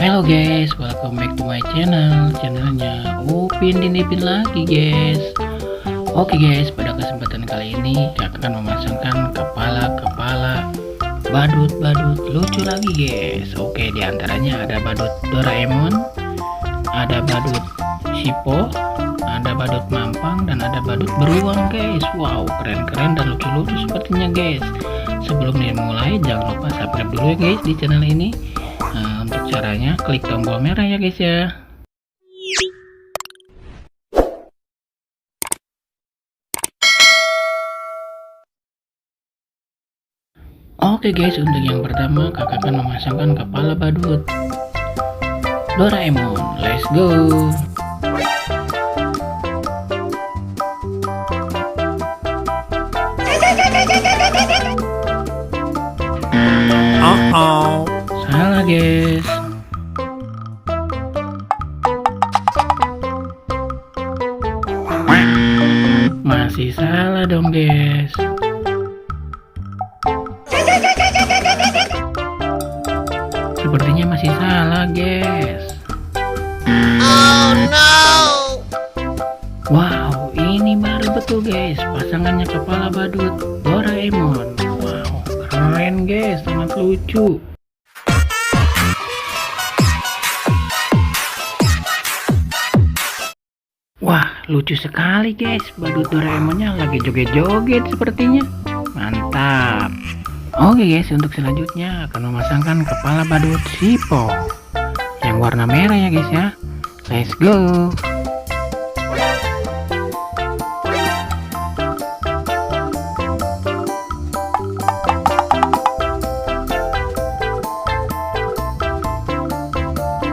Halo guys, welcome back to my channelnya Upin Ipin lagi guys. Oke guys, pada kesempatan kali ini saya akan memasangkan kepala badut lucu lagi guys. Oke, diantaranya ada badut Doraemon, ada badut Sipo, ada badut Mampang, dan ada badut beruang guys. Wow, keren-keren dan lucu-lucu sepertinya guys. Sebelum dimulai, jangan lupa subscribe dulu ya guys di channel ini. Nah, untuk caranya klik tombol merah ya guys ya. Oke guys, untuk yang pertama kakak akan memasangkan kepala badut Doraemon. Let's go. Salah guys. Masih salah dong guys. Sepertinya masih salah guys. Oh no. Wow, ini baru betul guys, pasangannya kepala badut Doraemon. Wow, keren guys, sangat lucu. Wah, lucu sekali guys, badut Doraemonnya lagi joget-joget sepertinya. Mantap. Oke guys, untuk selanjutnya akan memasangkan kepala badut Sipo yang warna merah ya guys ya. Let's go.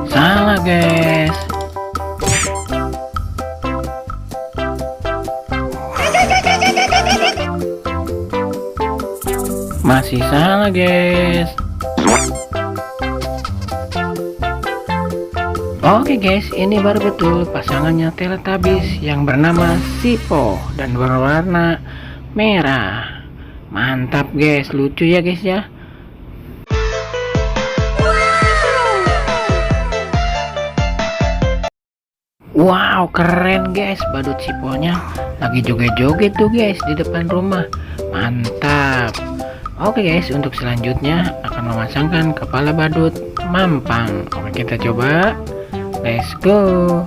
Salah guys. Masih salah guys. Oke guys, ini baru betul pasangannya Teletubbies yang bernama Sipo dan berwarna merah. Mantap guys, lucu ya guys ya. Wow, keren guys, badut Siponya lagi joget-joget tuh guys di depan rumah. Mantap. Oke guys, untuk selanjutnya akan memasangkan kepala badut Mampang. Oke, kita coba. Let's go.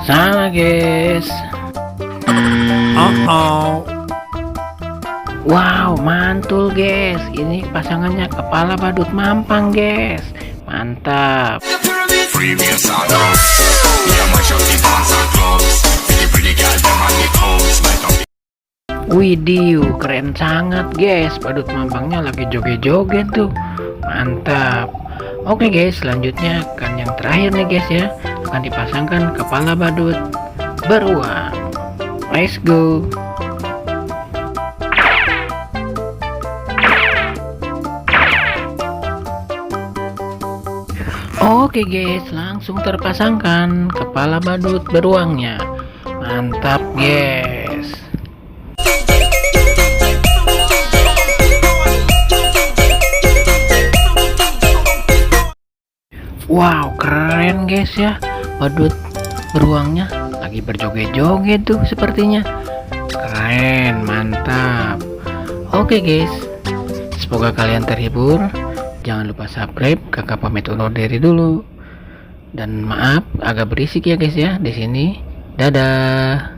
Salah guys. Wow, mantul guys. Ini pasangannya kepala badut Mampang guys. Mantap. Widih, keren sangat guys. Badut Mampangnya lagi joget-joget tuh. Mantap. Oke guys, selanjutnya akan yang terakhir nih guys ya, akan dipasangkan kepala badut beruang. Let's go. Oke guys, langsung terpasangkan kepala badut beruangnya. Mantap guys. Wow, keren guys ya. Badut beruangnya lagi berjoget-joget tuh sepertinya. Keren, mantap. Oke guys, semoga kalian terhibur. Jangan lupa subscribe. Kakak pamit undur diri dulu. Dan maaf agak berisik ya guys ya di sini. Dadah.